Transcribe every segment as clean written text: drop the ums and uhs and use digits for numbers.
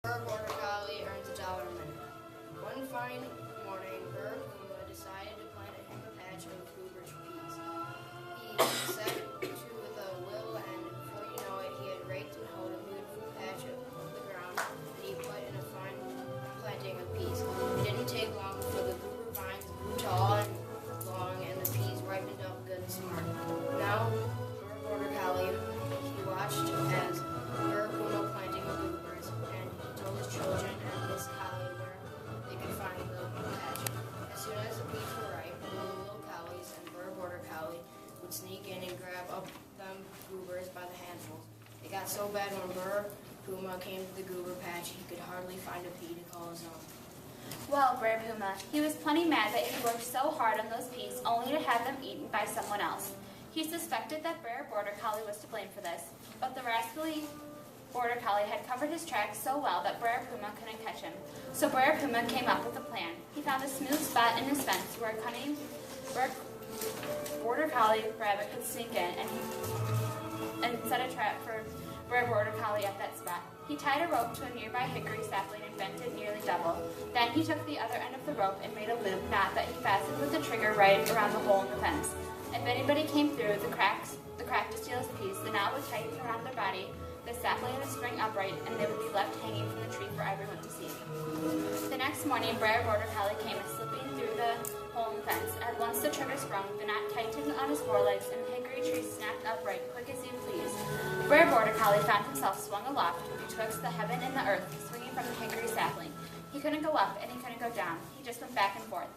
Brer Border Collie earns $1 a minute. One fine morning, Brer Puma decided to plant him a patch of goober trees. He set to with a will, and before you know it, he had raked and hoed a beautiful patch of the ground that he put in a fine planting of peas. It didn't take long for the goober vines grew tall and long, and the peas ripened up good and smart. Now, Brer Border Collie, he watched as Brer Puma planting the goobers, and he told his children and his collie where they could find the patch. As soon as the peas were ripe, the little collies and Brer Border Collie would sneak in and grab up them goobers by the handfuls. It got so bad when Brer Puma came to the goober patch, he could hardly find a pea to call his own. Well, Brer Puma, he was plenty mad that he worked so hard on those peas only to have them eaten by someone else. He suspected that Brer Border Collie was to blame for this, but the rascally Border Collie had covered his tracks so well that Brer Puma couldn't catch him. So Brer Puma came up with a plan. He found a smooth spot in his fence where a cunning Border Collie rabbit could sneak in, and set a trap for Brer Border Collie at that spot. He tied a rope to a nearby hickory sapling and bent it nearly double. Then he took the other end of the rope and made a loop knot that he fastened with the trigger right around the hole in the fence. If anybody came through the crack to steal his piece, the knot would tighten around their body, the sapling would spring upright, and they would be left hanging from the tree for everyone to see. The next morning, Brer Border Collie came slipping through the hole in the fence. At once the trigger sprung, the knot tightened on his forelegs, and the hickory tree snapped upright, quick as you please. Brer Border Collie found himself swung aloft betwixt the heaven and the earth, swinging from the hickory sapling. He couldn't go up, and he couldn't go down. He just went back and forth.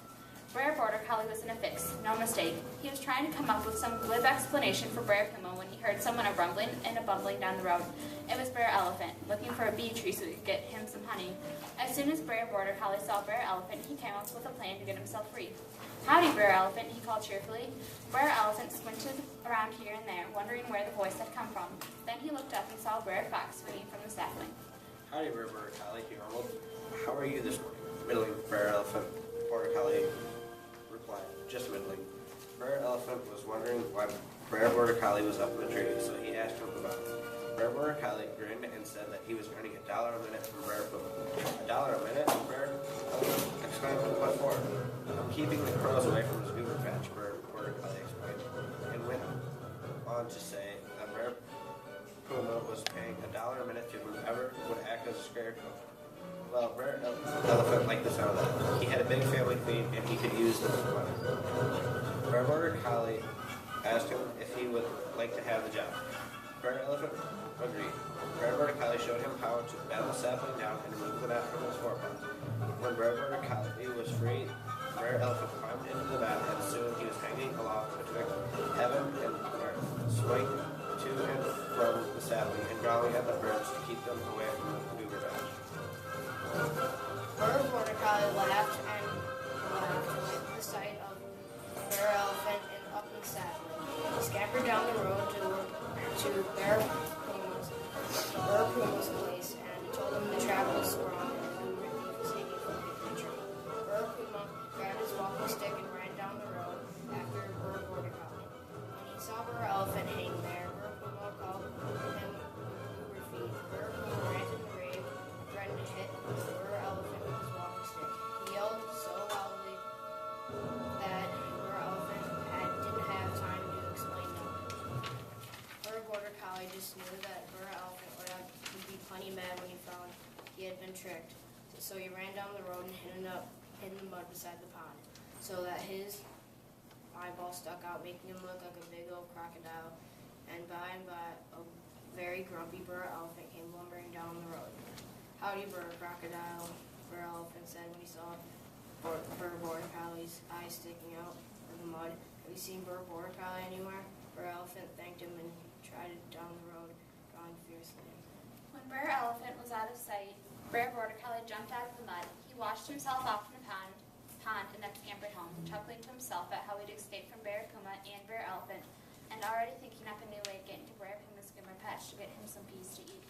Brer Border Collie was in a fix, no mistake. He was trying to come up with some glib explanation for Brer Puma when he heard someone a rumbling and a bumbling down the road. It was Brer Elephant, looking for a bee tree so he could get him some honey. As soon as Brer Border Collie saw Brer Elephant, he came up with a plan to get himself free. "Howdy, Brer Elephant," he called cheerfully. Brer Elephant squinted around here and there, wondering where the voice had come from. Then he looked up and saw Brer Fox swinging from the sapling. "Howdy, Brer Border Collie," he rumbled. "How are you this morning?" "Middling," Brer Elephant. Border Collie replied, "Just middling." Brer Elephant was wondering why Brer Border Collie was up in the tree, so he asked him about it. Brer Border Collie grinned and said that he was earning $1 a minute from Brer Puma. $1 a minute? Brer Elephant exclaimed. "What for?" "I'm keeping the crows away from his goober patch," Brer Border Collie explained, and went on to say that Brer Puma was paying $1 a minute to whoever would act as a scarecrow. Well, Brer Elephant liked the sound of that. He had a big family to feed, and he could use the money. Brer Border Collie asked him if he would like to have the job. Brer Elephant agreed. Brer Border Collie showed him how to bend the sapling down and remove the knot from his forepaws. When Brer Border Collie was free, Brer Elephant climbed into the knot, and soon he was hanging aloft betwixt heaven and earth, swaying to and from the sapling and growling at the birds to keep them away from the goober patch. Brer Border Collie laughed at the sight of Brer Elephant and up in the sapling. He scampered down the road to Brer Puma's place, and he told him the trap was sprung and the goober thief was hanging from the hickory tree. Brer Puma grabbed his walking stick and ran down the road after Brer Border Collie. When he saw Brer Elephant hanging there, Brer Puma called him goober thief. Brer Puma ranted and raved, threatened to hit Brer Elephant with his walking stick. He yelled so loudly that Brer Elephant didn't have time to explain nothing. Brer Border Collie just knew that Brer Elephant would be plenty mad when he found he had been tricked. So he ran down the road and hid in the mud beside the pond, so that his eyeball stuck out, making him look like a big old crocodile. And by, a very grumpy Brer Elephant came lumbering down the road. "Howdy, Brer Crocodile," Brer Elephant said when he saw Brer Border Collie's eyes sticking out of the mud. "Have you seen Brer Border Collie anywhere?" Brer Elephant thanked him and trotted down the road, growling fiercely. When Brer Elephant was out of sight, Brer Border Collie jumped out of the mud. He washed himself off in the pond and then scampered home, chuckling to himself at how he'd escaped from Brer Puma and Brer Elephant, and already thinking up a new way of getting to Brer Puma's goober patch to get him some peas to eat.